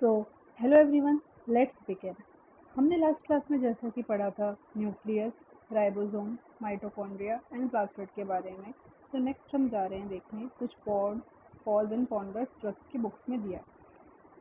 So hello everyone, let's begin. हमने last class में जैसा कि पढ़ा था nucleus, ribosome, mitochondria and plasmid के बारे में। तो नेक्स्ट हम जा रहे हैं देखने कुछ पॉड्स एंड पॉन्डर्स जो की बुक्स में दिया।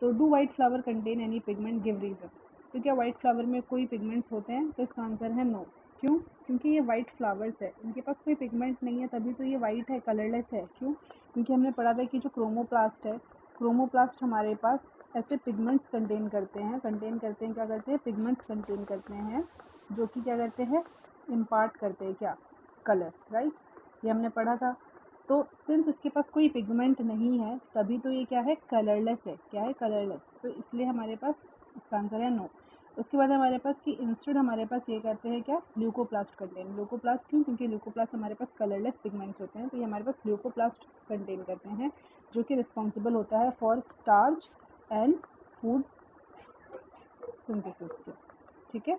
तो do white flower contain any pigment, give reason. तो क्या वाइट फ्लावर में कोई पिगमेंट्स होते हैं? तो इसका आंसर है नो। क्यों? क्योंकि ये वाइट फ्लावर्स है, इनके पास कोई पिगमेंट नहीं है, तभी तो ये वाइट है, कलरलेस है। क्यों? क्योंकि हमने पढ़ा था कि जो क्रोमोप्लास्ट है, क्रोमोप्लास्ट हमारे पास ऐसे पिगमेंट्स कंटेन करते हैं क्या करते हैं? पिगमेंट्स कंटेन करते हैं जो कि क्या करते हैं? इम्पार्ट करते हैं क्या? Colour, right? ये हमने पढ़ा था। तो सिंस इसके पास कोई पिगमेंट नहीं है, तभी तो ये क्या है? कलरलेस है। क्या है? कलरलेस। तो इसलिए हमारे पास इसका आंसर है नो। उसके बाद हमारे पास कि इंस्टेड हमारे पास ये कहते हैं क्या? Leucoplast contain. ल्यूकोप्लास्ट क्यों? क्योंकि ल्यूकोप्लास्ट हमारे पास कलरलेस पिगमेंट्स होते हैं, तो ये हमारे पास ल्यूकोप्लास्ट कंटेन करते हैं, जो कि रिस्पॉन्सिबल होता है for starch and food synthesis के। ठीक है।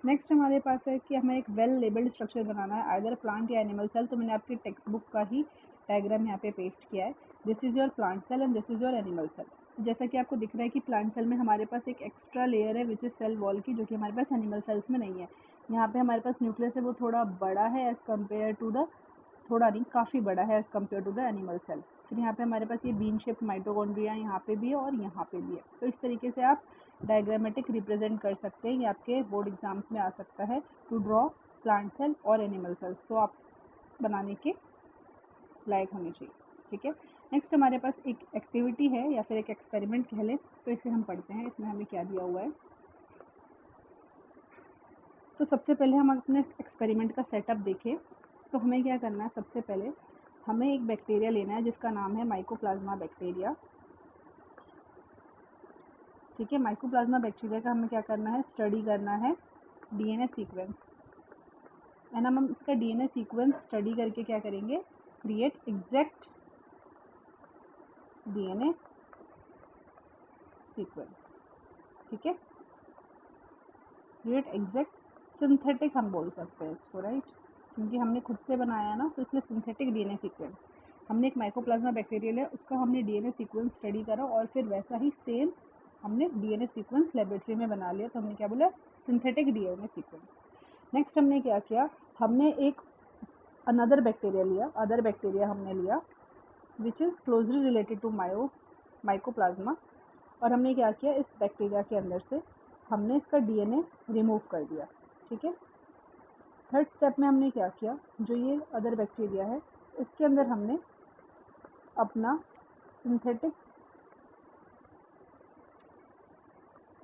नेक्स्ट हमारे पास है कि हमें एक वेल लेबल्ड स्ट्रक्चर बनाना है, आइदर प्लांट या एनिमल सेल। तो मैंने आपकी टेक्स्ट बुक का ही डायग्राम यहाँ पे पेस्ट किया है। This is your plant cell and this is your animal cell. जैसा कि आपको दिख रहा है कि प्लांट सेल में हमारे पास एक एक्स्ट्रा लेयर है विच इज सेल वॉल की, जो कि हमारे पास एनिमल सेल्स में नहीं है। यहाँ पे हमारे पास न्यूक्लियस है, वो थोड़ा बड़ा है एज कम्पेयर टू द, थोड़ा नहीं काफ़ी बड़ा है as compare to the animal cell. फिर यहाँ पे हमारे पास ये बीन शेप माइटोकॉन्ड्रिया यहाँ पे भी है और यहाँ पे भी है। तो इस तरीके से आप डायग्रामेटिक रिप्रेजेंट कर सकते हैं, ये आपके बोर्ड एग्जाम्स में आ सकता है, टू ड्रॉ प्लांट सेल और एनिमल सेल्स। तो आप बनाने के लायक होने चाहिए। ठीक है। नेक्स्ट हमारे पास एक एक्टिविटी है या फिर एक एक्सपेरिमेंट कह लें, तो इसे हम पढ़ते हैं। इसमें हमें क्या दिया हुआ है। तो सबसे पहले हम अपने एक्सपेरिमेंट का सेटअप देखें। तो हमें क्या करना है? सबसे पहले हमें एक बैक्टीरिया लेना है जिसका नाम है माइकोप्लाज्मा बैक्टीरिया। ठीक है। माइकोप्लाज्मा बैक्टीरिया का हमें क्या करना है? स्टडी करना है डीएनए सीक्वेंस। एंड हम इसका डीएनए सीक्वेंस स्टडी करके क्या करेंगे? Create exact DNA sequence. ठीक है। क्रिएट एग्जैक्ट सिंथेटिक हम बोल सकते हैं इसको, राइट? क्योंकि हमने खुद से बनाया ना, तो इसलिए सिंथेटिक डीएनए सीक्वेंस। हमने एक माइकोप्लाज्मा बैक्टीरिया लिया, उसका हमने डीएनए सीक्वेंस स्टडी करा और फिर वैसा ही सेम हमने डीएनए सीक्वेंस लेबोरेटरी में बना लिया। तो हमने क्या बोला? Synthetic DNA sequence. नेक्स्ट हमने क्या किया? हमने एक अनदर बैक्टीरिया लिया, अदर बैक्टीरिया हमने लिया which is closely related to mycoplasma. और हमने क्या किया? इस बैक्टीरिया के अंदर से हमने इसका डीएनए रिमूव कर दिया। ठीक है। थर्ड स्टेप में हमने क्या किया? जो ये अदर बैक्टीरिया है, इसके अंदर हमने अपना सिंथेटिक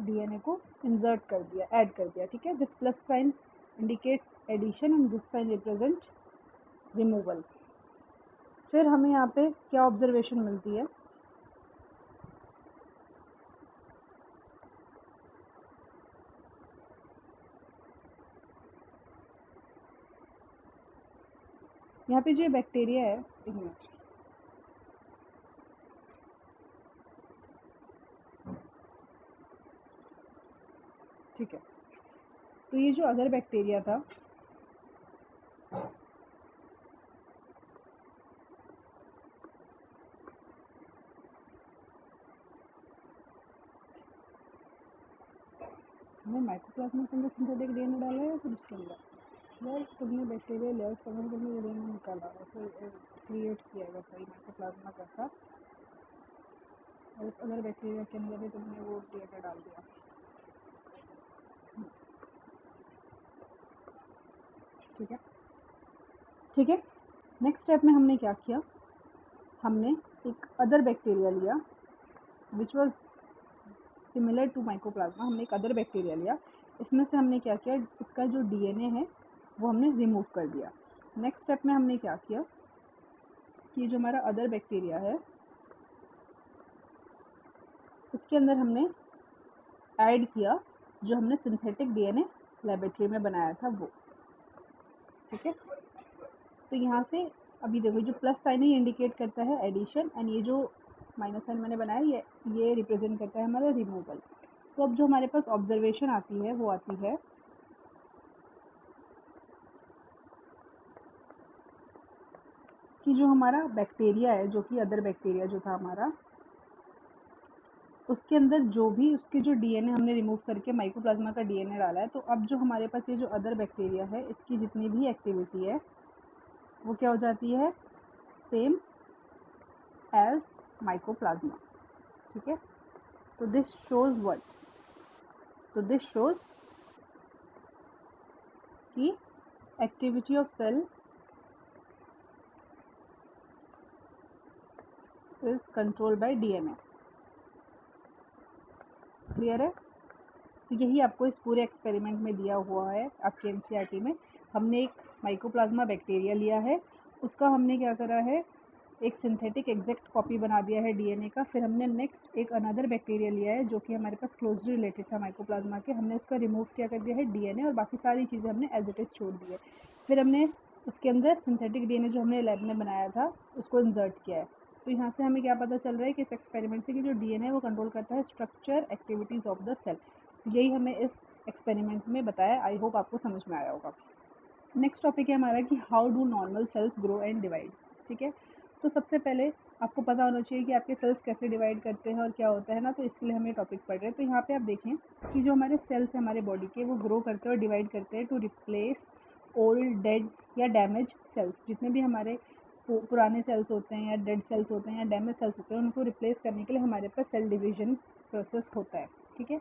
डीएनए को इंसर्ट कर दिया, ऐड कर दिया। ठीक है। This plus sign indicates addition and this sign represent removal. फिर हमें यहाँ पे क्या ऑब्जर्वेशन मिलती है? यहाँ पे जो बैक्टीरिया है, एक मिनट, ठीक है। तो ये जो अदर बैक्टीरिया था, हमने माइकोप्लाज्मा के अंदर सिंथेटिक डीएनए डाला है या फिर उसके अंदर? यार तुमने बैक्टीरिया लिया, उसके अंदर तुमने डीएनए निकाला और फिर क्रिएट किया वैसा ही माइकोप्लाज्मा जैसा, और उस अदर बैक्टीरिया के अंदर भी तुमने वो डीएनए डाल दिया। ठीक है। ठीक है। नेक्स्ट स्टेप में हमने क्या किया? हमने एक अदर बैक्टीरिया लिया which was similar to mycoplasma. हमने एक अदर बैक्टीरिया लिया, इसमें से हमने क्या किया? इसका जो डीएनए है वो हमने रिमूव कर दिया। नेक्स्ट स्टेप में हमने क्या किया कि जो हमारा अदर बैक्टीरिया है, इसके अंदर हमने ऐड किया जो हमने सिंथेटिक डीएनए लेबोरेटरी में बनाया था वो। ठीक है। तो यहाँ से अभी देखो, जो प्लस साइन है ये इंडिकेट करता है एडिशन, एंड ये जो माइनस साइन मैंने बनाया ये रिप्रेजेंट करता है हमारा रिमूवल। तो अब जो हमारे पास ऑब्जर्वेशन आती है वो आती है कि जो हमारा बैक्टीरिया है, जो कि अदर बैक्टीरिया जो था हमारा, उसके अंदर जो भी उसके जो डीएनए हमने रिमूव करके माइकोप्लाज्मा का डीएनए डाला है, तो अब जो हमारे पास ये जो अदर बैक्टीरिया है, इसकी जितनी भी एक्टिविटी है वो क्या हो जाती है, सेम एज माइकोप्लाज्मा। ठीक है, तो दिस शोज व्हाट, तो दिस शोज कि activity of cell is controlled by DNA. Clear है? तो यही आपको इस पूरे एक्सपेरिमेंट में दिया हुआ है आपके एनसीईआरटी में। हमने एक माइकोप्लाज्मा बैक्टीरिया लिया है, उसका हमने क्या करा है, एक सिंथेटिक एग्जैक्ट कॉपी बना दिया है डीएनए का। फिर हमने नेक्स्ट एक अनदर बैक्टीरिया लिया है जो कि हमारे पास क्लोजली रिलेटेड था माइकोप्लाज्मा के, हमने उसका रिमूव क्या कर दिया है डीएनए, और बाकी सारी चीज़ें हमने एज इट इज़ छोड़ दी है। फिर हमने उसके अंदर सिंथेटिक डीएनए जो हमने लैब में बनाया था उसको इंसर्ट किया है। तो यहाँ से हमें क्या पता चल रहा है कि इस एक्सपेरिमेंट से कि जो डीएनए वो कंट्रोल करता है structure activities of the cell. यही हमें इस एक्सपेरिमेंट में बताया। आई होप आपको समझ में आया होगा। नेक्स्ट टॉपिक है हमारा कि how do normal cells grow and divide. ठीक है, तो सबसे पहले आपको पता होना चाहिए कि आपके सेल्स कैसे डिवाइड करते हैं और क्या होता है ना, तो इसके लिए हम ये टॉपिक पढ़ रहे हैं। तो यहाँ पे आप देखें कि जो हमारे सेल्स हैं हमारे बॉडी के, वो ग्रो करते हैं और डिवाइड करते हैं टू रिप्लेस ओल्ड, डेड या डैमेज सेल्स। जितने भी हमारे पुराने सेल्स होते हैं या डेड सेल्स होते हैं या डैमेज सेल्स होते हैं, उनको रिप्लेस करने के लिए हमारे पास सेल डिवीजन प्रोसेस होता है। ठीक है,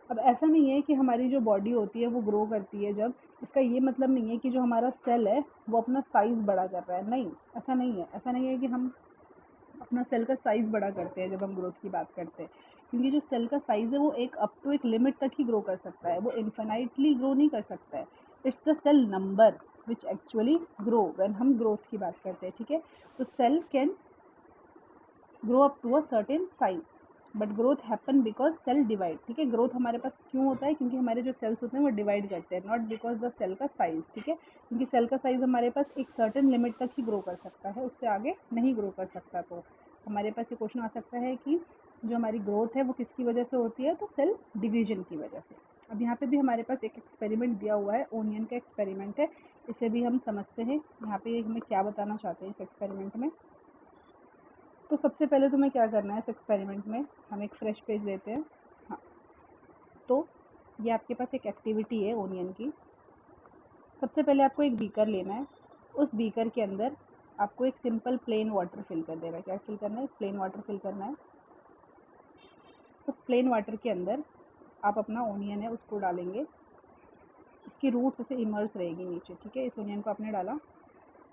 अब ऐसा नहीं है कि हमारी जो बॉडी होती है वो ग्रो करती है जब, इसका ये मतलब नहीं है कि जो हमारा सेल है वो अपना साइज़ बड़ा कर रहा है। नहीं, ऐसा नहीं है। ऐसा नहीं है कि हम अपना सेल का साइज़ बड़ा करते हैं जब हम ग्रोथ की बात करते हैं, क्योंकि जो सेल का साइज़ है वो एक अप टू एक लिमिट तक ही ग्रो कर सकता है, वो इन्फिनाइटली ग्रो नहीं कर सकता है। It's the cell number which actually grow when हम ग्रोथ की बात करते हैं। ठीक है, तो cell can grow up to a certain size, but growth happen because cell divide. ठीक है, ग्रोथ हमारे पास क्यों होता है, क्योंकि हमारे जो सेल्स होते हैं वो डिवाइड करते हैं, नॉट बिकॉज द सेल का साइज। ठीक है, क्योंकि सेल का साइज हमारे पास एक सर्टेन लिमिट तक ही ग्रो कर सकता है, उससे आगे नहीं ग्रो कर सकता। तो हमारे पास ये क्वेश्चन आ सकता है कि जो हमारी ग्रोथ है वो किसकी वजह से होती है, तो सेल डिवीजन की वजह से। अब यहाँ पे भी हमारे पास एक एक्सपेरिमेंट दिया हुआ है, ओनियन का एक्सपेरिमेंट है, इसे भी हम समझते हैं यहाँ पे हमें क्या बताना चाहते हैं इस एक्सपेरिमेंट में। तो सबसे पहले तुम्हें क्या करना है इस एक्सपेरिमेंट में, हम एक फ्रेश पेज लेते हैं। हाँ, तो ये आपके पास एक एक्टिविटी है ओनियन की। सबसे पहले आपको एक बीकर लेना है, उस बीकर के अंदर आपको एक सिंपल प्लेन वाटर फिल कर देना है। क्या फिल करना है, प्लेन वाटर फिल करना है। उस प्लेन वाटर के अंदर आप अपना ओनियन है उसको डालेंगे, उसकी रूट्स ऐसे इमर्स रहेगी नीचे। ठीक है, इस ओनियन को आपने डाला।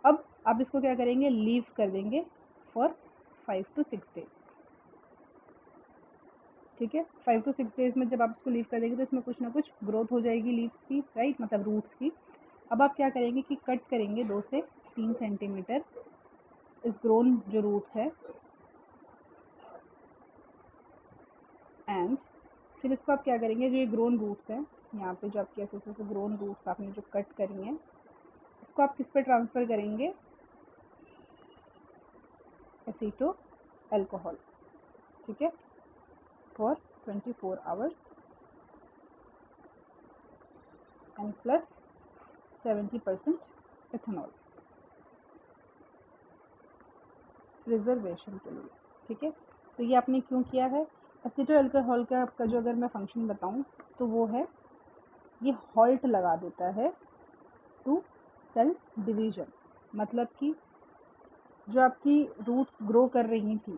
अब आप इसको क्या करेंगे, लीव कर देंगे फॉर 5 to 6 डेज। ठीक है, 5 to 6 डेज में जब आप इसको लीव कर देंगे तो इसमें कुछ ना कुछ ग्रोथ हो जाएगी लीव्स की, राइट, मतलब रूट्स की। अब आप क्या करेंगे कि कट करेंगे 2 से 3 सेंटीमीटर इस ग्रोन जो रूट्स है, एंड फिर इसको आप क्या करेंगे, जो ये ग्रोन रूट्स हैं यहाँ पे जो आपके ऐसे ऐसे ग्रोन रूट्स आपने जो कट करी हैं, इसको आप किस पे ट्रांसफ़र करेंगे, एसीटो अल्कोहल। ठीक है, for 24 hours and plus 70% ethanol preservation के लिए। ठीक है, तो ये आपने क्यों किया है, एसीटो अल्कोहल का आपका जो अगर मैं फंक्शन बताऊँ तो वो है, ये हॉल्ट लगा देता है टू सेल डिवीजन। मतलब कि जो आपकी रूट्स ग्रो कर रही थी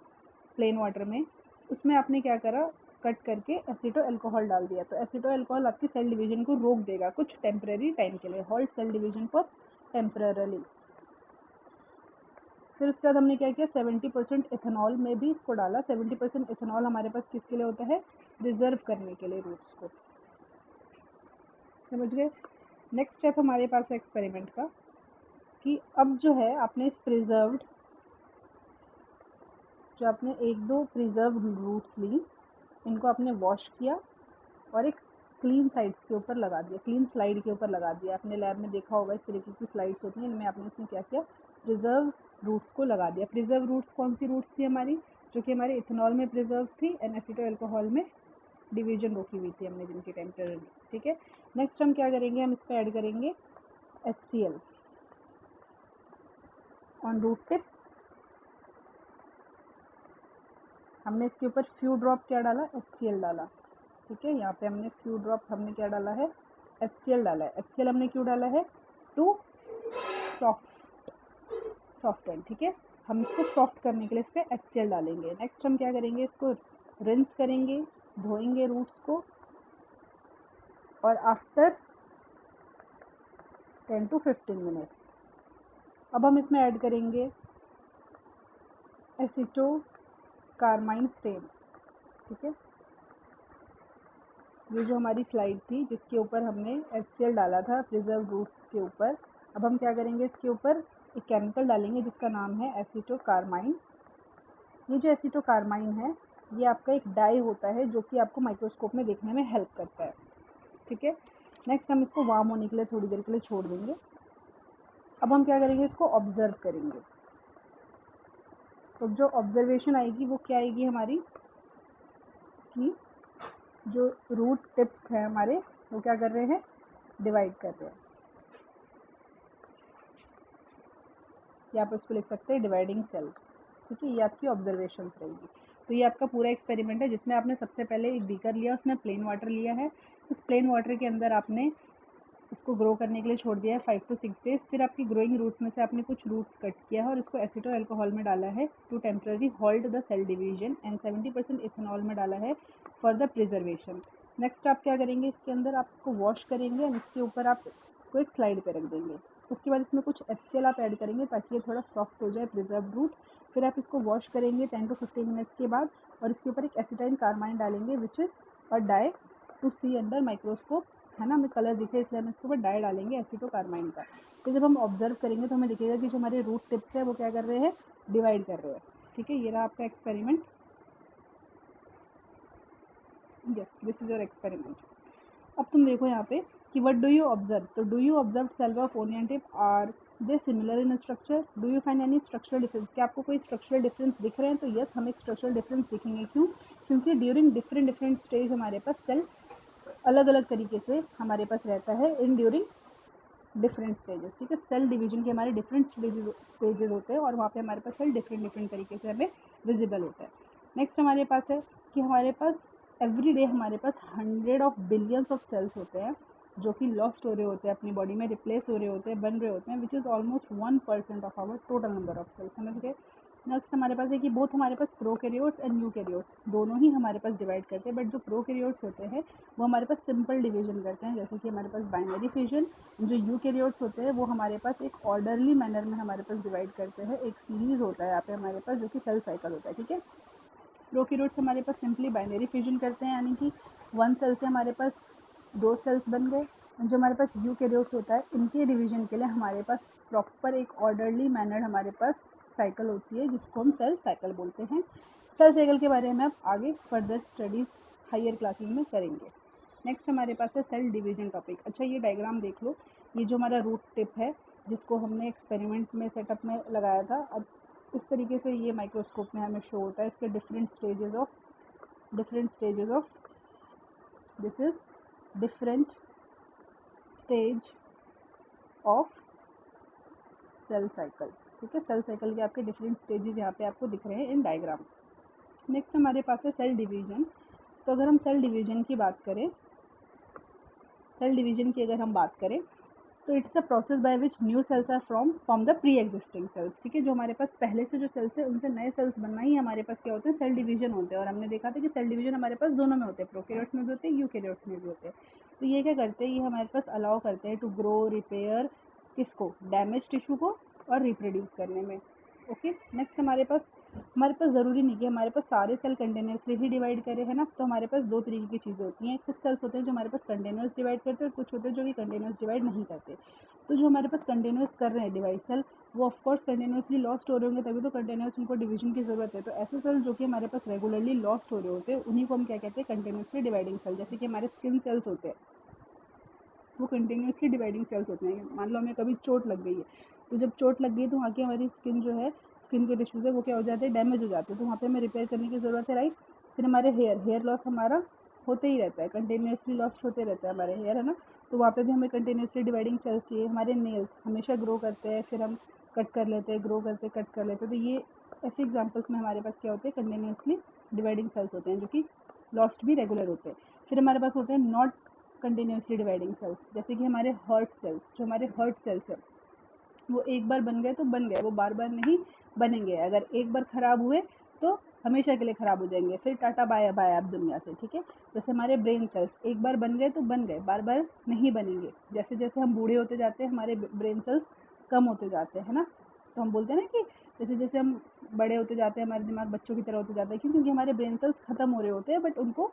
प्लेन वाटर में, उसमें आपने क्या करा, कट करके एसीटो अल्कोहल डाल दिया। तो एसीटो अल्कोहल आपकी सेल डिवीजन को रोक देगा कुछ टेम्परेरी टाइम के लिए, halt cell division for temporarily. फिर उसके बाद हमने क्या किया, 70% इथेनॉल में भी इसको डाला। 70% इथेनॉल हमारे पास किसके लिए होता है, प्रिजर्व करने के लिए रूट्स को। समझ गए? नेक्स्ट स्टेप हमारे पास है एक्सपेरिमेंट का कि अब जो है आपने इस प्रिजर्व्ड, जो आपने एक दो प्रिजर्व रूट्स ली, इनको आपने वॉश किया और एक क्लीन साइड्स के ऊपर लगा दिया, क्लीन स्लाइड के ऊपर लगा दिया। आपने लैब में देखा होगा इस तरीके की स्लाइड्स होती हैं, इनमें आपने इसमें क्या किया, प्रिजर्व रूट्स को लगा दिया। प्रिजर्व रूट्स कौन सी रूट्स थी हमारी, जो कि हमारे इथेनॉल में प्रिजर्व थी एंड एसीटो अल्कोहल में डिवीजन रोकी हुई थी हमने जिनकी टेम्परेरी। ठीक है, नेक्स्ट हम क्या करेंगे, हम इस पर ऐड करेंगे HCl ऑन रूट टिप हमने इसके ऊपर फ्यू ड्रॉप क्या डाला, HCl डाला, ठीक है। यहाँ पे हमने फ्यू ड्रॉप हमने क्या डाला है, HCl डाला है। HCl हमने क्यों डाला है, टू सॉफ्टन, ठीक है। हम इसको सॉफ्ट करने के लिए इस पर HCl डालेंगे। नेक्स्ट हम क्या करेंगे, इसको रिंस करेंगे, धोएंगे रूट्स को, और आफ्टर 10 to 15 मिनट अब हम इसमें ऐड करेंगे एसिटोकार्माइन स्टेन, ठीक है। ये जो हमारी स्लाइड थी जिसके ऊपर हमने HCl डाला था प्रिजर्व रूट्स के ऊपर, अब हम क्या करेंगे, इसके ऊपर एक केमिकल डालेंगे जिसका नाम है एसिटोकार्माइन। ये जो एसिटोकार्माइन है ये आपका एक डाई होता है जो कि आपको माइक्रोस्कोप में देखने में हेल्प करता है, ठीक है। नेक्स्ट हम इसको वार्म होने के लिए थोड़ी देर के लिए छोड़ देंगे। अब हम क्या करेंगे, इसको ऑब्जर्व करेंगे। तो जो ऑब्जर्वेशन आएगी वो क्या आएगी हमारी, कि जो रूट टिप्स हैं हमारे वो क्या कर रहे हैं, डिवाइड कर रहे हैं। यहाँ पर इसको लिख सकते हैं डिवाइडिंग सेल्स, ठीक है। ये आपकी ऑब्जर्वेशन रहेगी। तो ये आपका पूरा एक्सपेरिमेंट है जिसमें आपने सबसे पहले एक बीकर लिया, उसमें प्लेन वाटर लिया है। इस प्लेन वाटर के अंदर आपने इसको ग्रो करने के लिए छोड़ दिया है 5 to 6 डेज। फिर आपकी ग्रोइंग रूट्स में से आपने कुछ रूट्स कट किया है और इसको एसिटो अल्कोहल में डाला है to temporary hold the cell division, and 70% ethanol में डाला है फॉर द प्रिजर्वेशन। नेक्स्ट आप क्या करेंगे, इसके अंदर आप इसको वॉश करेंगे और इसके ऊपर आप इसको एक स्लाइड पे रख देंगे। उसके बाद इसमें कुछ HCl आप ऐड करेंगे ताकि ये थोड़ा सॉफ्ट हो जाए प्रिजर्व रूट। फिर आप इसको वॉश करेंगे 10 to 15 मिनट्स के बाद, और इसके ऊपर एक एसिटाइल कार्बाइन डालेंगे which is a dye to see under microscope, है ना। हमें कलर दिखे इसलिए हम इसके ऊपर डाई डालेंगे एसिटोकार्बाइन का। तो जब हम ऑब्जर्व करेंगे तो हमें दिखेगा कि जो हमारे रूट टिप्स है वो क्या कर रहे हैं, डिवाइड कर रहे हैं, ठीक है। ये रहा आपका experiment, yes this is your experiment. अब तुम देखो यहाँ पे कि व्हाट डू यू ऑब्जर्व, तो do you observe cell of onion tip, are they similar in structure, do you find any structural difference, क्या आपको कोई स्ट्रक्चरल डिफरेंस दिख रहे हैं, तो यस हमें स्ट्रक्चरल डिफरेंस दिखेंगे। क्यों, क्योंकि ड्यूरिंग डिफरेंट डिफरेंट स्टेज हमारे पास सेल अलग अलग तरीके से हमारे पास रहता है इन ड्यूरिंग डिफरेंट स्टेजेस, ठीक है। सेल डिवीजन के हमारे डिफरेंट स्टेजेस होते हैं और वहाँ पे हमारे पास सेल डिफरेंट डिफरेंट तरीके से हमें विजिबल होता है। नेक्स्ट हमारे पास है कि हमारे पास एवरी डे हमारे पास 100 ऑफ बिलियंस ऑफ सेल्स होते हैं जो कि लॉस्ट हो रहे होते हैं अपनी बॉडी में, रिप्लेस हो रहे होते हैं, बन रहे होते हैं, which is almost 1% of our total number of cells, समझ गए। नेक्स्ट हमारे पास है कि बोथ हमारे पास प्रोकैरियोट्स एंड यूकैरियोट्स दोनों ही हमारे पास डिवाइड करते हैं, बट जो प्रोकैरियोट्स होते हैं वो हमारे पास सिंपल डिवीजन करते हैं, जैसे कि हमारे पास बाइनरी फिजन। जो यूकैरियोट्स होते हैं वो हमारे पास एक ऑर्डरली मैनर में हमारे पास डिवाइड करते हैं, एक सीरीज होता है यहाँ पे हमारे पास जो कि सेल साइकिल होता है, ठीक है। प्रोकैरियोट्स हमारे पास सिंपली बाइनरी फिजन करते हैं, यानी कि वन सेल से हमारे पास दो सेल्स बन गए। जो हमारे पास यूकैरियोट्स होता है इनके डिवीजन के लिए हमारे पास प्रॉपर एक ऑर्डरली मैनर हमारे पास साइकिल होती है जिसको हम सेल साइकिल बोलते हैं। सेल साइकिल के बारे में आप आगे फर्दर स्टडीज हायर क्लासेस में करेंगे। नेक्स्ट हमारे पास है सेल डिवीजन टॉपिक। अच्छा ये डायग्राम देख लो, ये जो हमारा रूट टिप है जिसको हमने एक्सपेरिमेंट में सेटअप में लगाया था, अब इस तरीके से ये माइक्रोस्कोप में हमें शो होता है। इसके different stages of this is different stage of cell cycle, ठीक है। सेल साइकिल के आपके डिफरेंट स्टेजेस यहाँ पे आपको दिख रहे हैं इन डायग्राम। नेक्स्ट हमारे पास है सेल डिवीजन। तो अगर हम सेल डिवीजन की बात करें, तो it's the process by which new cells are from the pre existing cells, ठीक है। जो हमारे पास पहले से जो सेल्स है उनसे नए सेल्स बनना ही हमारे पास क्या होते हैं, सेल डिवीजन होते हैं। और हमने देखा था कि सेल डिवीजन हमारे पास दोनों में होते हैं, प्रोकैरियोट्स में भी होते हैं, यूकैरियोट्स में भी होते हैं। तो ये क्या करते हैं, ये हमारे पास अलाउ करते हैं टू ग्रो, रिपेयर किसको, डैमेज टिश्यू को, और रिप्रोड्यूस करने में, ओके। नेक्स्ट हमारे पास ज़रूरी नहीं कि हमारे पास सारे सेल कंटिन्यूसली ही डिवाइड करें, है ना। तो हमारे पास दो तरीके की चीज़ें होती हैं, कुछ सेल्स होते हैं जो हमारे पास कंटिन्यूस डिवाइड करते हैं और कुछ होते हैं जो कि कंटिन्यूस डिवाइड नहीं करते। तो जो हमारे पास कंटिन्यूस कर रहे हैं डिवाइड सेल, वो ऑफकोर्स कंटिन्यूसली लॉस्ट हो रहे होंगे, तभी तो कंटिन्यूस उनको डिवीजन की ज़रूरत है। तो ऐसे सेल जो कि हमारे पास रेगुलरली लॉस्ट हो रहे होते हैं उन्हीं को हम क्या कहते हैं, कंटिन्यूसली डिवाइडिंग सेल। जैसे कि हमारे स्किन सेल्स होते हैं वो कंटिन्यूसली डिवाइडिंग सेल्स होते हैं। मान लो हमें कभी चोट लग गई है, तो जब चोट लग गई है तो वहाँ की हमारी स्किन जो है, स्किन के टिश्यूज़ है वो क्या हो जाते हैं, डैमेज हो जाते हैं, तो वहाँ पे हमें रिपेयर करने की ज़रूरत है, राइट। फिर हमारे हेयर लॉस हमारा होते ही रहता है, कंटिन्यूसली लॉस होते रहता है हमारे हेयर, है ना। तो वहाँ पे भी हमें कंटिन्यूसली डिवाइडिंग सेल्स चाहिए। हमारे नेल्स हमेशा ग्रो करते हैं, फिर हम कट कर लेते हैं, ग्रो करते कट कर लेते हैं। तो ये ऐसे एग्जाम्पल्स में हमारे पास क्या होते हैं, कंटिन्यूसली डिवाइडिंग सेल्स होते हैं जो कि लॉस्ट भी रेगुलर होते हैं। फिर हमारे पास होते हैं नॉट कंटिन्यूसली डिवाइडिंग सेल्स, जैसे कि हमारे हर्ट सेल्स। जो हमारे हर्ट सेल्स है वो एक बार बन गए तो बन गए, वो बार बार नहीं बनेंगे। अगर एक बार खराब हुए तो हमेशा के लिए खराब हो जाएंगे, फिर टाटा बाय बाय आप दुनिया से, ठीक है। जैसे हमारे ब्रेन सेल्स एक बार बन गए तो बन गए, बार बार नहीं बनेंगे। जैसे जैसे हम बूढ़े होते जाते हैं हमारे ब्रेन सेल्स कम होते जाते हैं ना, तो हम बोलते हैं ना कि जैसे जैसे हम बड़े होते जाते हैं हमारे दिमाग बच्चों की तरह होते जाता है, क्योंकि हमारे ब्रेन सेल्स खत्म हो रहे होते हैं, बट उनको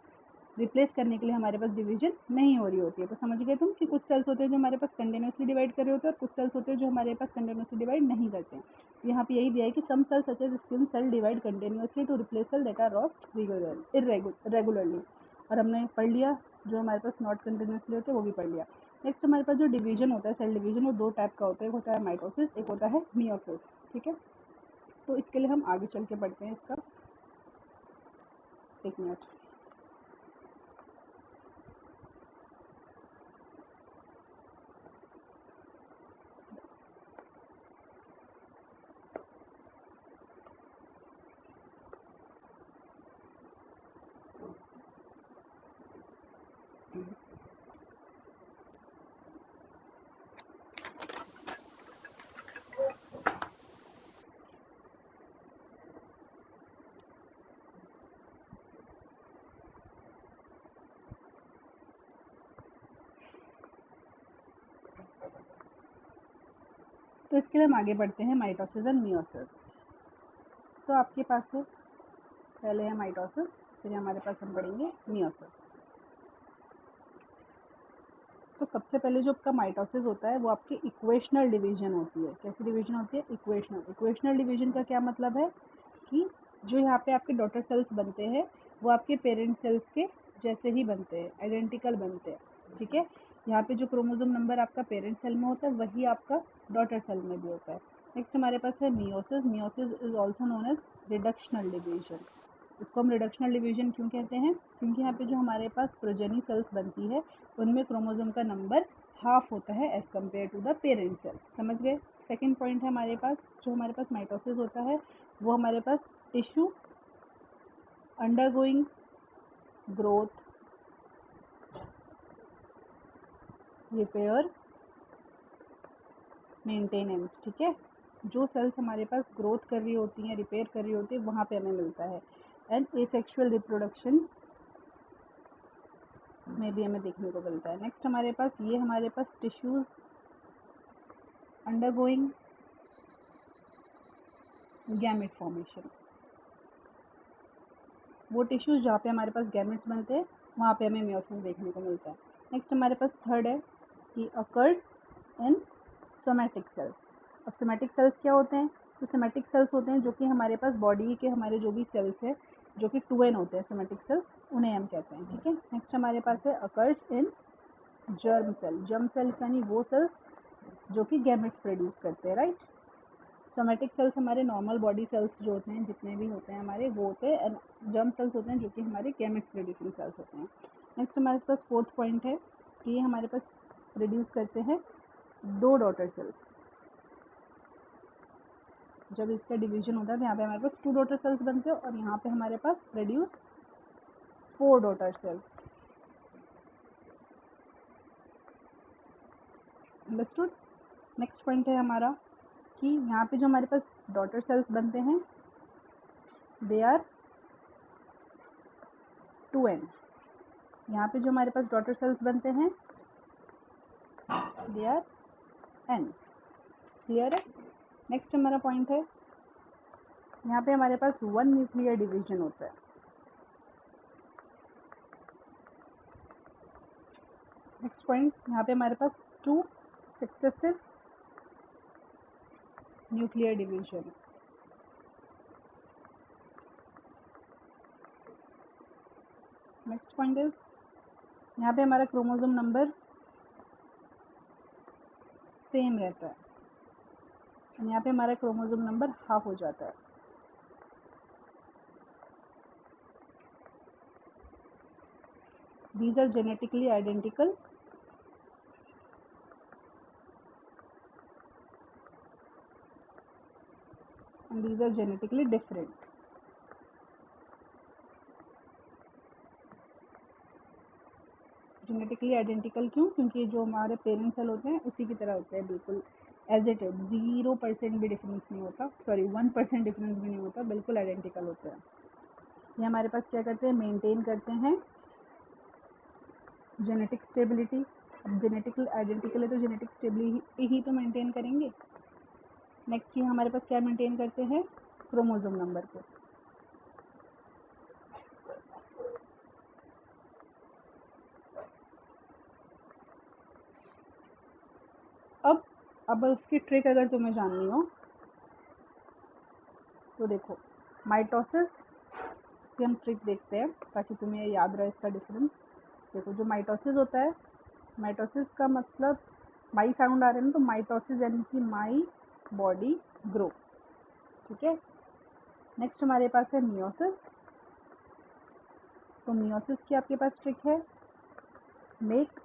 रिप्लेस करने के लिए हमारे पास डिवीजन नहीं हो रही होती है। तो समझ गए तुम कि कुछ सेल्स होते हैं जो हमारे पास कंटिन्यूसली डिवाइड कर रहे होते हैं और कुछ सेल्स होते हैं जो हमारे पास कंटिन्यूसली डिवाइड नहीं करते हैं। यहाँ पे यही दिया है कि some cells such as skin cell divide continuously to replace cell that are lost regularly. और हमने पढ़ लिया जो हमारे पास नॉट कंटिन्यूसली होते हैं वो भी पढ़ लिया। नेक्स्ट हमारे पास जो डिवीजन होता है, सेल डिवीजन, वो दो टाइप का होता है। एक होता है माइटोसिस, एक होता है मियोसिस, ठीक है। तो इसके लिए हम आगे चल के पढ़ते हैं इसका। एक मिनट। तो इसके लिए हम आगे बढ़ते हैं माइटोसिस एंड मियोसिस। तो आपके पास है पहले है माइटोसिस, फिर हमारे पास हम पढ़ेंगे मियोसिस। तो सबसे पहले जो आपका माइटोसिस होता है वो आपकी इक्वेशनल डिवीजन होती है। कैसी डिवीजन होती है? इक्वेशनल। इक्वेशनल डिवीजन का क्या मतलब है कि जो यहाँ पे आपके डॉटर सेल्स बनते हैं वो आपके पेरेंट सेल्स के जैसे ही बनते हैं, आइडेंटिकल बनते हैं, ठीक है। यहाँ पे जो क्रोमोसोम नंबर आपका पेरेंट सेल में होता है वही आपका डॉटर सेल में भी होता है। नेक्स्ट हमारे पास है meiosis. Meiosis is also known as reductional division. इसको हम रिडक्शनल डिवीजन क्यों कहते हैं? क्योंकि यहाँ पे जो हमारे पास प्रोजेनी सेल्स बनती है उनमें क्रोमोसोम का नंबर हाफ होता है as compare to the parent cell. समझ गए? सेकेंड पॉइंट है हमारे पास, जो हमारे पास माइटोसिस होता है वो हमारे पास tissue undergoing growth, repair, maintenance, ठीक है। जो सेल्स हमारे पास ग्रोथ कर रही होती हैं, रिपेयर कर रही होती है, वहाँ पे हमें मिलता है। एंड एसेक्सुअल रिप्रोडक्शन में भी हमें देखने को मिलता है। नेक्स्ट हमारे पास टिश्यूज अंडरगोइंग गैमेट फॉर्मेशन। वो टिश्यूज जहाँ पे हमारे पास गैमेट्स बनते हैं वहाँ पे हमें मियोसिस देखने को मिलता है। नेक्स्ट हमारे पास थर्ड है कि अकर्स इन सोमैटिक सेल्स। अब सोमैटिक सेल्स क्या होते हैं? तो सोमैटिक सेल्स होते हैं जो कि हमारे पास बॉडी के हमारे जो भी सेल्स है जो कि 2n होते हैं सोमैटिक सेल्स, उन्हें हम कहते हैं, ठीक है। नेक्स्ट हमारे पास है occurs in germ cell. Germ cells यानी वो सेल्स जो कि गैमेट्स प्रोड्यूस करते हैं, राइट। सोमैटिक सेल्स हमारे नॉर्मल बॉडी सेल्स जो होते हैं जितने भी होते हैं हमारे वो होते हैं, जर्म सेल्स होते हैं जो कि हमारे गैमेट्स प्रोड्यूसिंग सेल्स होते हैं। नेक्स्ट हमारे पास फोर्थ पॉइंट है कि ये हमारे पास प्रोड्यूस करते हैं दो डॉटर सेल्स। जब इसका डिवीजन होता है तो यहाँ पे हमारे पास 2 डॉटर सेल्स बनते हैं और यहाँ पे हमारे पास produce 4 daughter cells. Understood? Next point है हमारा कि यहाँ पे जो हमारे पास डॉटर सेल्स बनते हैं दे आर 2n। यहाँ पे जो हमारे पास डॉटर सेल्स बनते हैं दे आर n। क्लियर है? नेक्स्ट हमारा पॉइंट है यहाँ पे हमारे पास 1 न्यूक्लियर डिवीजन होता है। नेक्स्ट पॉइंट, यहाँ पे हमारे पास 2 successive nuclear division. Next point is यहाँ पे हमारा क्रोमोसोम नंबर सेम रहता है, यहाँ पे हमारा क्रोमोसोम नंबर हाफ हो जाता है। These are genetically identical and these are genetically different. Genetically identical क्यों? क्योंकि जो हमारे पेरेंट सेल होते हैं उसी की तरह होते हैं बिल्कुल एज इट इज, 0% भी डिफरेंस नहीं होता, सॉरी 1% डिफरेंस भी नहीं होता, बिल्कुल आइडेंटिकल होते हैं। ये हमारे पास क्या करते हैं, मेंटेन करते हैं जेनेटिक स्टेबिलिटी। अब जेनेटिकल आइडेंटिकल है तो जेनेटिक स्टेबिलिटी ही तो मेंटेन करेंगे। नेक्स्ट ये हमारे पास क्या मेंटेन करते हैं, क्रोमोसोम नंबर को। अब उसकी ट्रिक अगर तुम्हें जाननी हो तो देखो, माइटोसिस की हम ट्रिक देखते हैं ताकि तुम्हें याद रहे इसका डिफरेंस। देखो जो माइटोसिस होता है, माइटोसिस का मतलब माई साउंड आ रहा है ना, तो माइटोसिस यानी कि माई बॉडी ग्रो, ठीक है। नेक्स्ट हमारे पास है मियोसिस। तो मियोसिस की आपके पास ट्रिक है मेक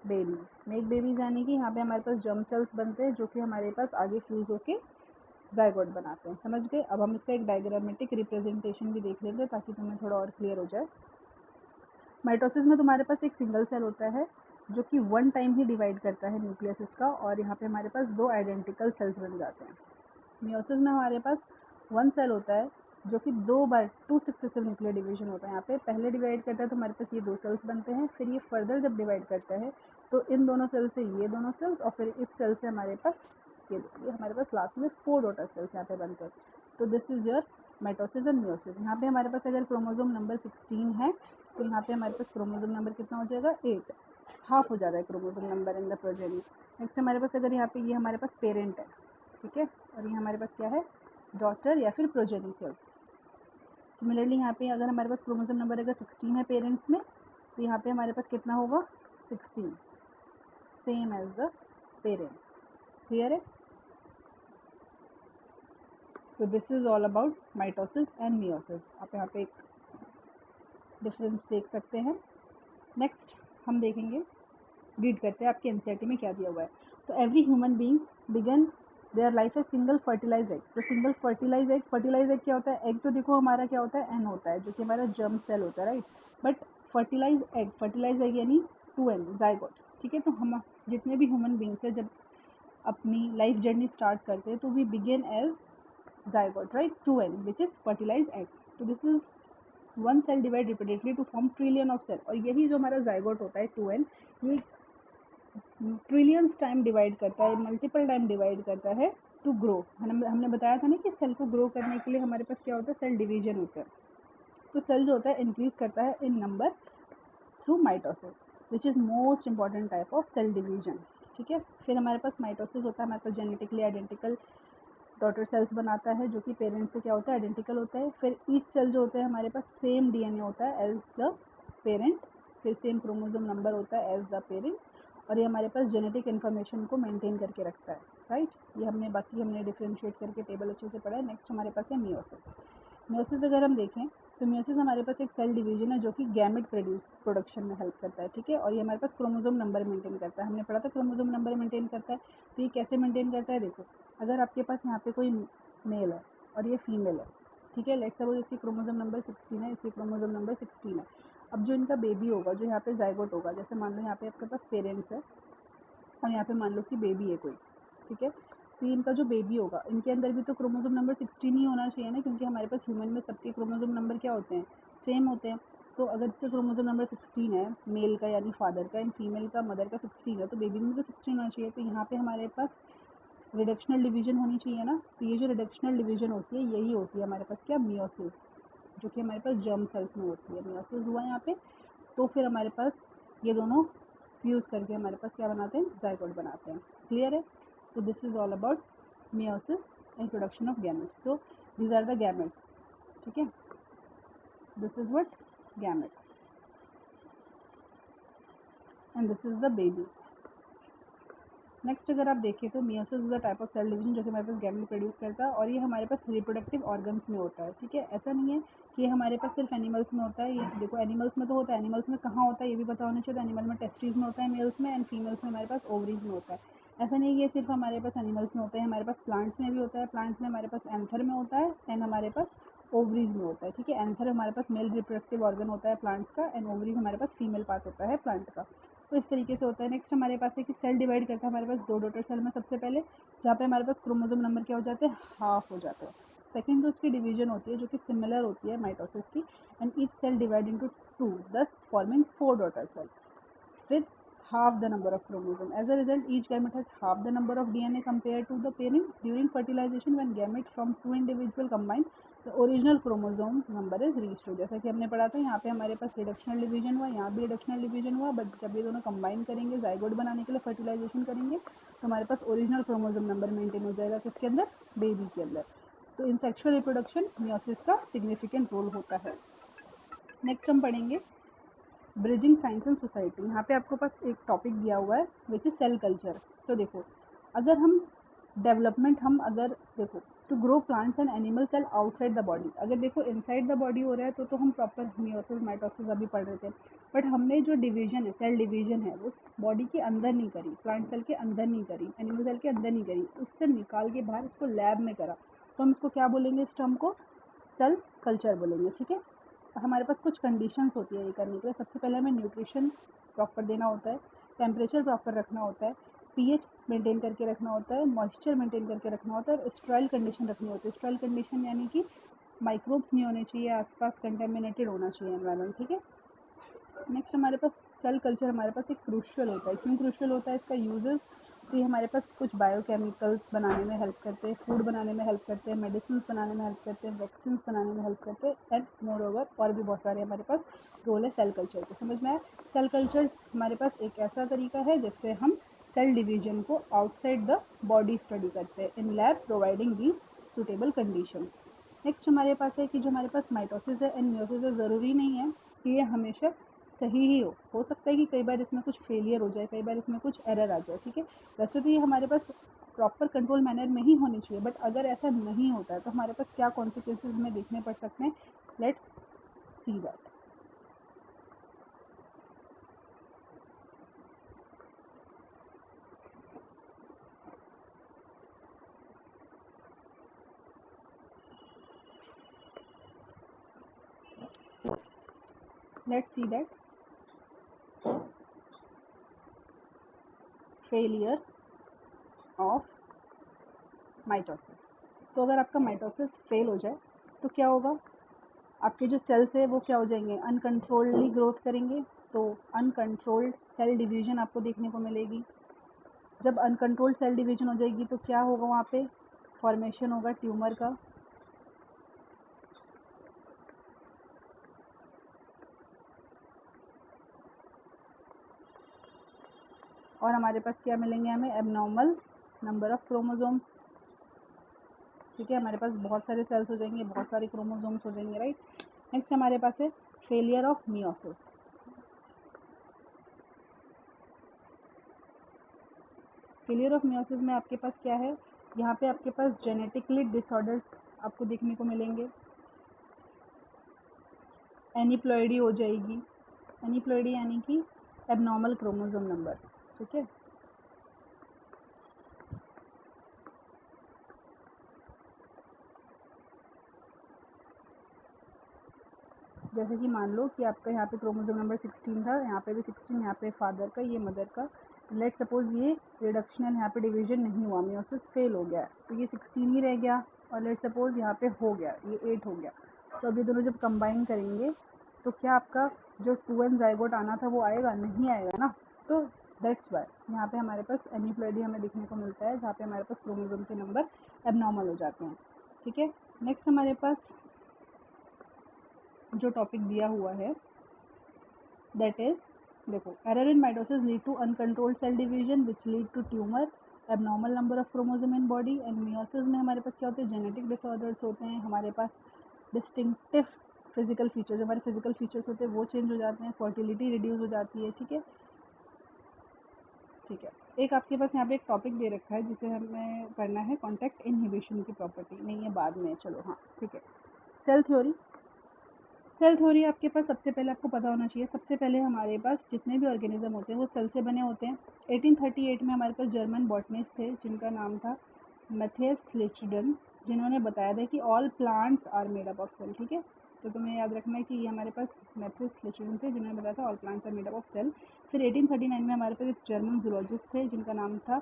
बेबीज। मेक बेबीज यानी कि यहाँ पे हमारे पास जर्म सेल्स बनते हैं जो कि हमारे पास आगे फ्यूज होके जाइगोट बनाते हैं, समझ गए। अब हम इसका एक डायग्रामेटिक रिप्रेजेंटेशन भी देख लेते हैं ताकि तुम्हें थोड़ा और क्लियर हो जाए। माइटोसिस में तुम्हारे पास एक सिंगल सेल होता है जो कि वन टाइम ही डिवाइड करता है न्यूक्लियस इसका, और यहाँ पे हमारे पास दो आइडेंटिकल सेल्स बन जाते हैं। मियोसिस में हमारे पास वन सेल होता है जो कि दो बार टू सक्सेसिव न्यूक्लियर डिवीजन होता है। यहाँ पे पहले डिवाइड करता है तो हमारे पास ये दो सेल्स बनते हैं, फिर ये फर्दर जब डिवाइड करता है तो इन दोनों सेल से ये दोनों सेल्स, और फिर इस सेल से हमारे पास ये हमारे पास लास्ट में 4 डॉटर सेल्स यहाँ पे बनते हैं। तो this is your mitosis and meiosis. यहाँ पे हमारे पास अगर क्रोमोसोम नंबर 16 है तो यहाँ पे हमारे पास क्रोमोसोम नंबर कितना हो जाएगा, 8, हाफ हो जाता है chromosome number in the progeny. Next हमारे पास अगर यहाँ पे ये हमारे पास पेरेंट है, ठीक है, और ये हमारे पास क्या है, डॉटर या फिर प्रोजेनी सेल्स। सिमिलरली यहाँ पे अगर हमारे पास क्रोमोसोम नंबर अगर 16 है पेरेंट्स में, तो यहाँ पे हमारे पास कितना होगा, 16, same as the parents. Clear है? तो this is all about mitosis and meiosis. आप यहाँ पे एक डिफरेंस देख सकते हैं। नेक्स्ट हम देखेंगे, रीड करते हैं आपके एनसीईआरटी में क्या दिया हुआ है। तो every human being began their life a single fertilize egg. तो सिंगल फर्टिलाइज एग क्या होता है, एग तो देखो हमारा क्या होता है, एन होता है जो कि हमारा जर्म सेल होता है, राइट। बट फर्टिलाइज एग यानी 2n जाइगोट, ठीक है। तो हम जितने भी ह्यूमन बींग्स है जब अपनी लाइफ जर्नी स्टार्ट करते हैं तो we begin as zygote, right, 2n which is fertilize egg. तो this is one cell divide repeatedly to form trillion of cell. और यही जो हमारा जाइगोट होता है 2n, ये ट्रिलियंस टाइम डिवाइड करता है, मल्टीपल टाइम डिवाइड करता है टू ग्रो। हमने बताया था ना कि सेल को ग्रो करने के लिए हमारे पास क्या होता है, सेल डिवीजन होता है। तो सेल जो होता है इंक्रीज करता है in number through mitosis which is most important type of cell division, ठीक है। फिर हमारे पास माइटोसिस होता है, हमारे पास जेनेटिकली आइडेंटिकल डॉटर सेल्स बनाता है जो कि पेरेंट्स से क्या होता है, आइडेंटिकल होता है। फिर ईच सेल जो होता है हमारे पास सेम डीएनए होता है एज द पेरेंट, फिर सेम क्रोमोसोम नंबर होता है एज द पेरेंट, और ये हमारे पास जेनेटिक इन्फॉर्मेशन को मेंटेन करके रखता है, राइट। ये हमने डिफ्रेंशिएट करके टेबल अच्छे से पढ़ा है। नेक्स्ट हमारे पास है मियोसिस। मियोसिस अगर हम देखें तो मियोसिस हमारे पास एक सेल डिवीजन है जो कि गैमेट प्रोडक्शन में हेल्प करता है, ठीक है। और ये हमारे पास क्रोमोसोम नंबर मेंटेन करता है, हमने पढ़ा था क्रोमोसोम नंबर मेंटेन करता है। तो ये कैसे मेंटेन करता है, देखो अगर आपके पास यहाँ पे कोई मेल है और ये फीमेल है, ठीक है, लेट्स सपोज इसकी क्रोमोसोम नंबर 16 है, इसकी क्रोमोसोम नंबर 16 है। अब जो इनका बेबी होगा, जो यहाँ पे जाइगोट होगा, जैसे मान लो यहाँ पे आपके पास पेरेंट्स है और यहाँ पे मान लो कि बेबी है कोई, ठीक है। तो इनका जो बेबी होगा, इनके अंदर भी तो क्रोमोसोम नंबर 16 ही होना चाहिए ना, क्योंकि हमारे पास ह्यूमन में सबके क्रोमोसोम नंबर क्या होते हैं, सेम होते हैं। तो अगर इसका क्रोमोसोम नंबर 16 है मेल का यानी फादर का, एंड फीमेल का मदर का 16 है, तो बेबी में तो 16 होना चाहिए। तो यहाँ पे हमारे पास रिडक्शनल डिवीजन होनी चाहिए ना। तो ये जो रिडक्शनल डिवीजन होती है यही होती है हमारे पास क्या, मियोसिस, जो कि हमारे पास जर्म सेल्स में होती है। मियोसिस हुआ यहाँ पे, तो फिर हमारे पास ये दोनों फ्यूज़ करके हमारे पास क्या बनाते हैं, जाइगोट बनाते हैं। क्लियर है? तो this is all about meiosis and production of gametes. So these are the gametes, ठीक है, this is what gametes and this is the baby. Next अगर आप देखें तो meiosis is a type of cell division जो कि हमारे पास gamete produce करता है, और ये हमारे पास रिप्रोडक्टिव ऑर्गन्स में होता है, ठीक है। ऐसा नहीं है कि ये हमारे पास सिर्फ एनिमल्स में होता है, ये देखो एनिमल्स में तो होता है, एनिमल्स में कहाँ होता है ये भी पता होना चाहिए। तो एनिमल में टेस्टिस में होता है मेल्स में, एंड फीमेल्स में हमारे पास ओवरीज में होता है। ऐसा नहीं है ये सिर्फ हमारे पास एनिमल्स में होता है, हमारे पास प्लांट्स में भी होता है। प्लांट्स में हमारे पास एंथर में होता है एंड हमारे पास ओवरीज में होता है, ठीक है। एंथर हमारे पास मेल रिप्रोडक्टिव ऑर्गन होता है प्लांट्स का, एंड ओवरीज हमारे पास फीमेल पार्ट होता है प्लांट का। तो इस तरीके से होता है। नेक्स्ट हमारे पास है कि सेल डिवाइड करता है हमारे पास दो डॉटर सेल में सबसे पहले, जहाँ पे हमारे पास क्रोमोसोम नंबर क्या हो जाते हैं, हाफ हो जाते हैं। सेकेंड जो उसकी डिवीजन होती है जो कि सिमिलर होती है माइटोसिस की, and each cell divide into two, thus forming four daughter cells with half the number of chromosome. As a result, each gamete has half the number of DNA compared to the parent. During fertilization, when gametes from two individual combine, the original chromosome number is reached. जैसा कि हमने पढ़ा था, यहाँ पे हमारे पास reductional division हुआ, यहाँ भी रिडक्शनल डिवीजन हुआ, बट जब ये दोनों कंबाइन करेंगे जाइगोट बनाने के लिए फर्टिलाइजेशन करेंगे, तो हमारे पास ओरिजिनल क्रोमोसोम नंबर मेंटेन हो जाएगा किसके अंदर, बेबी के अंदर। तो इन सेक्शुअल रिप्रोडक्शन मियोसिस का सिग्निफिकेंट रोल होता है। नेक्स्ट हम पढ़ेंगे ब्रिजिंग साइंस एंड सोसाइटी। यहाँ पे आपको पास एक टॉपिक दिया हुआ है विच इज सेल कल्चर। तो देखो, अगर हम डेवलपमेंट हम अगर देखो, to grow plants and animal cell outside the body, अगर देखो इनसाइड द बॉडी हो रहा है तो हम प्रॉपर मियोसिस माइटोसिस अभी पढ़ रहे थे, बट हमने जो डिवीजन है, सेल डिवीजन है, वो बॉडी के अंदर नहीं करी, प्लांट सेल के अंदर नहीं करी, एनिमल सेल के अंदर नहीं करी, उससे निकाल के बाहर इसको लैब में करा, तो हम इसको क्या बोलेंगे, इस टर्म को सेल कल्चर बोलेंगे, ठीक है। हमारे पास कुछ कंडीशंस होती है ये करने के लिए। सबसे पहले हमें न्यूट्रिशन प्रॉपर देना होता है, टेम्परेचर प्रॉपर रखना होता है, पीएच मेंटेन करके रखना होता है, मॉइस्चर मेंटेन करके रखना होता है, और स्ट्राइल कंडीशन रखनी होती है। स्ट्राइल कंडीशन यानी कि माइक्रोब्स नहीं होने चाहिए आसपास, कंटेमिनेटेड होना चाहिए एनवायरनमेंट, ठीक है। नेक्स्ट हमारे पास सेल कल्चर हमारे पास एक क्रूशियल होता है। क्यों क्रूशियल होता है, इसका यूजेस, तो ये हमारे पास कुछ बायोकेमिकल्स बनाने में हेल्प करते हैं, फूड बनाने में हेल्प करते हैं, मेडिसिन बनाने में हेल्प करते हैं, वैक्सीन बनाने में हेल्प करते हैं, एंड मोर ओवर और भी बहुत सारे हमारे पास रोल है सेल कल्चर के। समझ में आया। सेल कल्चर हमारे पास एक ऐसा तरीका है जिससे हम सेल डिवीजन को आउटसाइड द बॉडी स्टडी करते हैं in lab providing these suitable condition. Next हमारे पास है कि जो हमारे पास माइटोसिस है एंड मियोसिस है, ज़रूरी नहीं है कि ये हमेशा सही ही हो सकता है कि कई बार इसमें कुछ फेलियर हो जाए, कई बार इसमें कुछ एरर आ जाए, ठीक है। वैसे तो ये हमारे पास प्रॉपर कंट्रोल मैनर में ही होनी चाहिए, बट अगर ऐसा नहीं होता है तो हमारे पास क्या कॉन्सिक्वेंसेज हमें देखने पड़ सकते हैं, let's see that. Let's see that failure of mitosis. तो अगर आपका माइटोसिस फेल हो जाए तो क्या होगा, आपके जो सेल्स है वो क्या हो जाएंगे, अनकंट्रोल्डली ग्रोथ करेंगे, तो अनकंट्रोल्ड सेल डिवीजन आपको देखने को मिलेगी। जब अनकंट्रोल्ड सेल डिवीजन हो जाएगी तो क्या होगा, वहाँ पे फॉर्मेशन होगा ट्यूमर का, और हमारे पास क्या मिलेंगे, हमें एबनॉर्मल नंबर ऑफ क्रोमोसोम्स, ठीक है। हमारे पास बहुत सारे सेल्स हो जाएंगे, बहुत सारे क्रोमोसोम्स हो जाएंगे, राइट। नेक्स्ट हमारे पास है failure of meiosis. Failure of meiosis में आपके पास क्या है, यहाँ पे आपके पास जेनेटिकली डिसऑर्डर्स आपको देखने को मिलेंगे, एनीप्लॉइडी हो जाएगी, एनीप्लॉइडी यानी कि एबनॉर्मल क्रोमोसोम नंबर, ठीक है। जैसे कि मान लो कि आपका यहाँ पे क्रोमोसोम नंबर 16 था, यहाँ पे भी 16, यहाँ पे फादर का, ये मदर का। लेट सपोज ये रिडक्शनल यहाँ पे डिवीजन नहीं हुआ, मियोसिस फेल हो गया, तो ये 16 ही रह गया, और लेट सपोज यहाँ पे हो गया, ये 8 हो गया। तो अभी दोनों जब कंबाइन करेंगे तो क्या आपका जो 2n जाइगोट आना था वो आएगा, नहीं आएगा ना। तो दैट्स वाई यहाँ पे हमारे पास एनीप्लॉइडी हमें देखने को मिलता है, जहाँ पे हमारे पास क्रोमोसोम के नंबर एबनॉर्मल हो जाते हैं, ठीक है। नेक्स्ट हमारे पास जो टॉपिक दिया हुआ है दैट इज, देखो, error in mitosis lead to uncontrolled cell division which lead to tumour, abnormal number of chromosome in body, and meiosis में हमारे पास क्या होते हैं, जेनेटिक डिसऑर्डर्स होते हैं, हमारे पास डिस्टिंक्टिव फिजिकल फीचर्स, हमारे फिजिकल फीचर्स होते हैं वो चेंज हो जाते हैं, फर्टिलिटी रिड्यूस हो जाती है, ठीक है। ठीक है, एक आपके पास यहाँ पे एक टॉपिक दे रखा है जिसे हमें करना है कॉन्टैक्ट इनहिबिशन की प्रॉपर्टी, नहीं है बाद में, चलो हाँ ठीक है। सेल थ्योरी, सेल थ्योरी आपके पास सबसे पहले आपको पता होना चाहिए, सबसे पहले हमारे पास जितने भी ऑर्गेनिज्म होते हैं वो सेल से बने होते हैं। 1838 में हमारे पास जर्मन बॉटनिस्ट थे जिनका नाम था मैथियस स्लेचडन, जिन्होंने बताया था कि all plants are made up of cell, ठीक है। तो तुम्हें याद रखना है कि ये हमारे पास मैथ्यूस फ्लिचरन थे जिन्होंने बताया था all plants are made up of cell. फिर 1839 में हमारे पास एक जर्मन जूलॉजिस्ट थे जिनका नाम था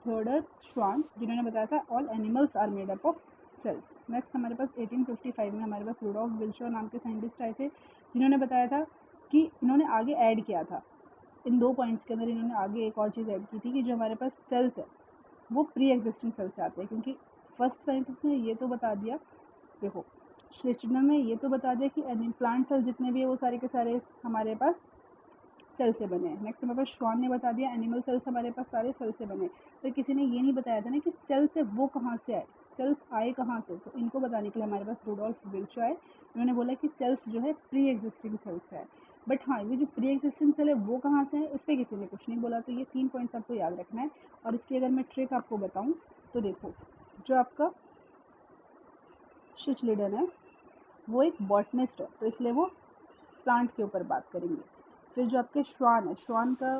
थियोडर श्वान, जिन्होंने बताया था all animals are made up of cells. Next हमारे पास 1855 में हमारे पास रुडोल्फ विल्शो नाम के साइंटिस्ट आए थे जिन्होंने बताया था कि इन्होंने आगे ऐड किया था इन 2 पॉइंट्स के अंदर, इन्होंने आगे एक और चीज़ ऐड की थी कि जो हमारे पास सेल्स है वो प्री एग्जिस्टिंग सेल से आते हैं, क्योंकि फर्स्ट साइंटिस्ट ने ये तो बता दिया, देखो श्लिचनर ने ये तो बता दिया कि प्लांट सेल जितने भी है वो सारे के सारे हमारे पास सेल से बने हैं। नेक्स्ट हमारे पास श्वान ने बता दिया एनिमल सेल्स हमारे पास सारे सेल से बने, तो किसी ने ये नहीं बताया था ना कि सेल से वो कहाँ से आए, सेल्स आए कहाँ से। तो इनको बताने के लिए हमारे पास रुडोल्फ विल्शो आए, उन्होंने बोला कि सेल्स जो है प्री एग्जिस्टिंग सेल्स से आए। बट हाँ, ये जो प्री एग्जिस्टिंग सेल है वो कहाँ से है इस पर किसी ने कुछ नहीं बोला। तो ये 3 पॉइंट्स आपको याद रखना है। और इसकी अगर मैं ट्रिक आपको बताऊँ तो देखो, जो आपका शिचलिडन है वो एक बॉटनिस्ट है, तो इसलिए वो प्लांट के ऊपर बात करेंगे। फिर जो आपके श्वान है, श्वान का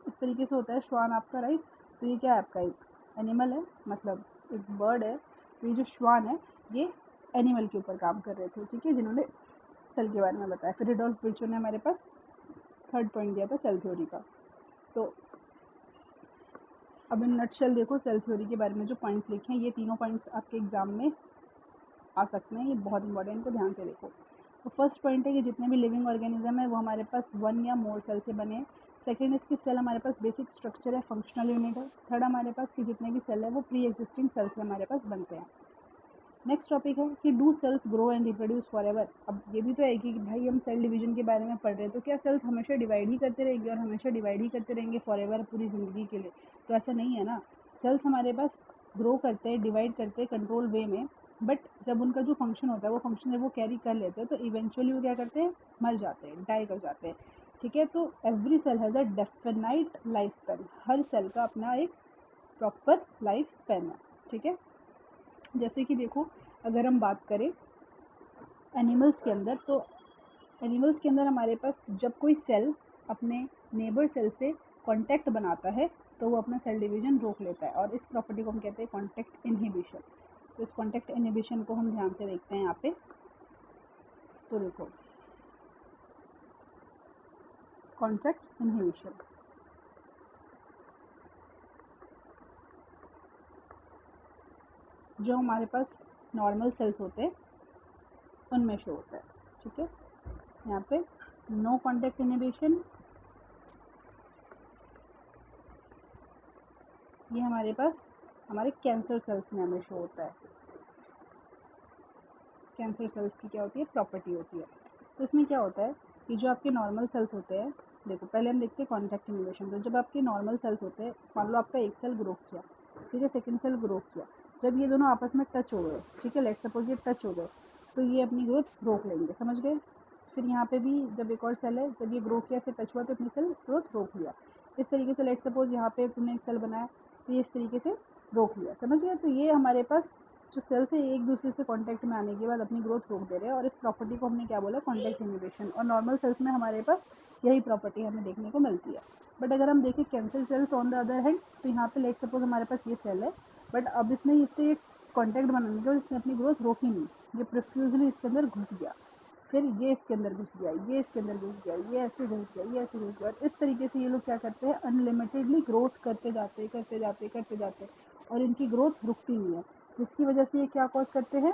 इस तरीके से होता है, श्वान आपका राइट, तो ये क्या है आपका एक एनिमल है, मतलब एक बर्ड है। तो ये जो श्वान है ये एनिमल के ऊपर काम कर रहे थे, ठीक है, जिन्होंने सेल के बारे में बताया। फिर रुडोल्फ विल्सो ने हमारे पास थर्ड पॉइंट दिया था सेल थ्योरी का। तो अब इन नटशेल देखो सेल थ्योरी के बारे में जो पॉइंट्स लिखे हैं, ये तीनों पॉइंट्स आपके एग्जाम में आ सकते हैं, ये बहुत इंपॉर्टेंट, इनको ध्यान से देखो। तो फर्स्ट पॉइंट है कि जितने भी लिविंग ऑर्गेनिज्म है वो हमारे पास 1 या मोर सेल से बने हैं। सेकेंड, इसकी सेल हमारे पास बेसिक स्ट्रक्चर है, फंक्शनल यूनिट है। थर्ड, हमारे पास कि जितने भी सेल है वो प्री एग्जिस्टिंग सेल से हमारे पास बनते हैं। नेक्स्ट टॉपिक है कि do cells grow and reproduce for ever. अब ये भी तो है कि भाई हम सेल डिवीजन के बारे में पढ़ रहे हैं, तो क्या सेल्स हमेशा डिवाइड ही करते रहेंगे और हमेशा डिवाइड ही करते रहेंगे फॉर एवर, पूरी ज़िंदगी के लिए? तो ऐसा नहीं है ना। सेल्स हमारे पास ग्रो करते हैं, डिवाइड करते हैं कंट्रोल वे में, बट जब उनका जो फंक्शन होता है वो फंक्शन जब वो कैरी कर लेते हैं तो इवेंचुअली वो क्या करते हैं, मर जाते हैं, डाई कर जाते हैं, ठीक है। तो every cell has a definite life span, हर सेल का अपना एक प्रॉपर लाइफ स्पैन है, ठीक है। जैसे कि देखो, अगर हम बात करें एनिमल्स के अंदर, तो एनिमल्स के अंदर हमारे पास जब कोई सेल अपने नेबर सेल से कांटेक्ट बनाता है तो वो अपना सेल डिवीजन रोक लेता है, और इस प्रॉपर्टी को हम कहते हैं कांटेक्ट इनहिबिशन। तो इस कांटेक्ट इनहिबिशन को हम ध्यान से देखते हैं यहाँ पे। तो देखो, कांटेक्ट इनहिबिशन, जो हमारे पास नॉर्मल सेल्स होते हैं उनमें शो होता है, ठीक है। यहाँ पे नो कांटेक्ट इनहिबिशन, ये हमारे पास हमारे कैंसर सेल्स में हमें शो होता है। कैंसर सेल्स की क्या होती है, प्रॉपर्टी होती है। तो इसमें क्या होता है कि जो आपके नॉर्मल सेल्स होते हैं, देखो पहले हम देखते हैं कॉन्टैक्ट इनहिबिशन। तो जब आपके नॉर्मल सेल्स होते हैं, मान लो आपका एक सेल ग्रो किया, ठीक है, सेकंड सेल ग्रो किया, जब ये दोनों आपस में टच हो गए, ठीक है, लेट्स सपोज ये टच हो गए, तो ये अपनी ग्रोथ रोक लेंगे, समझ गए। फिर यहाँ पे भी जब एक और सेल है, जब ये ग्रो किया फिर टच हुआ तो अपनी सेल ग्रोथ रोक लिया। इस तरीके से लेट्स सपोज यहाँ पे तुमने एक सेल बनाया तो ये इस तरीके से रोक लिया, समझ गए। तो ये हमारे पास जो सेल्स है एक दूसरे से कांटेक्ट में आने के बाद अपनी ग्रोथ रोक दे रहे हैं, और इस प्रॉपर्टी को हमने क्या बोला, कांटेक्ट इनहिबिशन। और नॉर्मल सेल्स में हमारे पास यही प्रॉपर्टी हमें देखने को मिलती है। बट अगर हम देखें cancer cells on the other hand, तो यहाँ पे लेट सपोज हमारे पास ये सेल है, बट अब इसने इससे कांटेक्ट बनाने के, इसने अपनी ग्रोथ रोकी नहीं, ये प्रोफ्यूजली इसके अंदर घुस गया, फिर ये इसके अंदर घुस गया, ये इसके अंदर घुस गया, ये ऐसे घुस गया, ये ऐसे घुस गया, और इस तरीके से ये लोग क्या करते हैं, अनलिमिटेडली ग्रोथ करते जाते करते जाते करते जाते, और इनकी ग्रोथ रुकती नहीं है, जिसकी वजह से ये क्या कॉज करते हैं,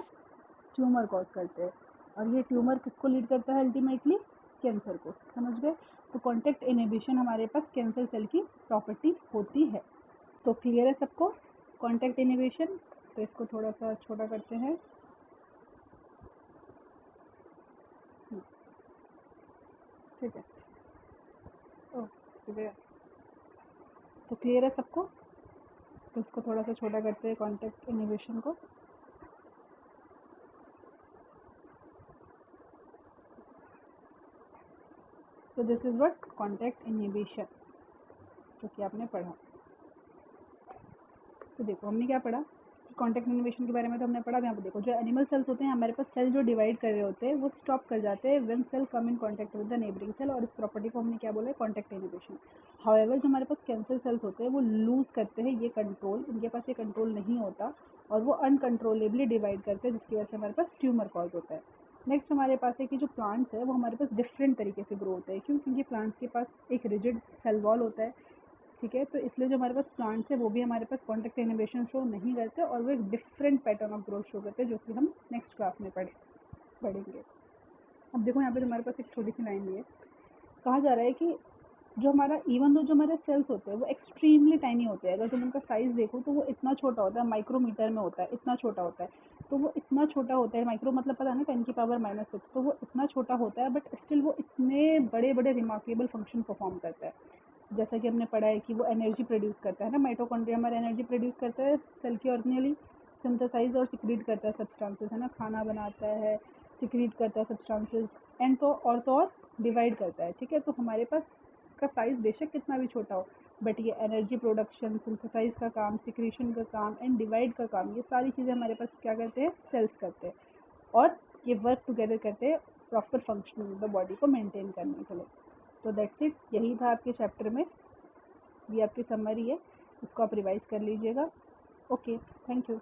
ट्यूमर कॉज करते हैं। और ये ट्यूमर किसको लीड करता है, अल्टीमेटली कैंसर को, समझ गए। तो कॉन्टेक्ट इनहिबिशन हमारे पास कैंसर सेल की प्रॉपर्टी होती है। तो क्लियर है सबको कॉन्टेक्ट इनहिबिशन। तो इसको थोड़ा सा छोटा करते हैं, ठीक है। ओके, तो क्लियर है सबको। तो इसको थोड़ा सा छोटा करते हैं कॉन्टेक्ट इनहिबिशन को। So this is what contact inhibition, जो कि आपने पढ़ा। तो देखो हमने क्या पढ़ा, कॉन्टेक्ट इनहिबिशन के बारे में तो हमने पढ़ा। यहाँ पे देखो, जो एनिमल सेल्स होते हैं हमारे पास, सेल जो डिवाइड कर रहे होते हैं वो स्टॉप कर जाते हैं when cell come in contact with the neighbouring cell, और इस प्रॉपर्टी को हमने क्या बोला, कॉन्टेक्ट इनहिबिशन। हाउएवर जो हमारे पास कैंसर सेल्स होते हैं वो लूज करते हैं ये कंट्रोल, इनके पास ये कंट्रोल नहीं होता, और वो अनकंट्रोलेबली डिवाइड करते हैं, जिसकी वजह से हमारे पास ट्यूमर कॉज होता है। नेक्स्ट हमारे पास है कि जो प्लांट्स है वो हमारे पास डिफरेंट तरीके से ग्रो होते हैं, क्यों? क्योंकि प्लांट्स के पास एक रिजिड सेल वॉल होता है, ठीक है? तो इसलिए जो हमारे पास प्लांट्स है वो भी हमारे पास कॉन्टैक्ट इनहिबिशन शो नहीं करते और वो एक different pattern of growth show करते हैं, जो कि हम नेक्स्ट क्लास में पढ़ेंगे। अब देखो यहाँ पे हमारे पास एक छोटी सी लाइन है, कहा जा रहा है कि जो हमारा इवन दो जो हमारे सेल्स होते हैं वो एक्सट्रीमली टाइनी होते हैं, अगर तुम उनका साइज़ देखो तो वो इतना छोटा होता है, माइक्रोमीटर में होता है, इतना छोटा होता है। तो वो इतना छोटा होता है, माइक्रो मतलब पता है ना, 10⁻⁻⁶, तो वो इतना छोटा होता है, बट स्टिल वो इतने बड़े बड़े रिमार्केबल फंक्शन परफॉर्म करता है। जैसा कि हमने पढ़ा है कि वो एनर्जी प्रोड्यूस करता है ना, माइटोकॉन्ड्रिया हमारा एनर्जी प्रोड्यूस करता है सेल की ऑर्गेनेली, सिंथेसाइज और सिक्रीट करता है सब्सटेंसेस, है ना, खाना बनाता है, सिक्रीट करता है सब्सटेंसेस, एंड तो और डिवाइड करता है, ठीक है? तो हमारे पास इसका साइज़ बेशक कितना भी छोटा हो, बट ये एनर्जी प्रोडक्शन, सिंथेसाइज का काम, सिक्रीशन का काम एंड डिवाइड का काम, ये सारी चीज़ें हमारे पास क्या करते हैं? सेल्स करते हैं, और ये वर्क टुगेदर करते हैं proper functioning of the body को मेंटेन करने के लिए। तो दैट्स इट, यही था आपके चैप्टर में, ये आपकी समरी है, इसको आप रिवाइज कर लीजिएगा। Okay, thank you.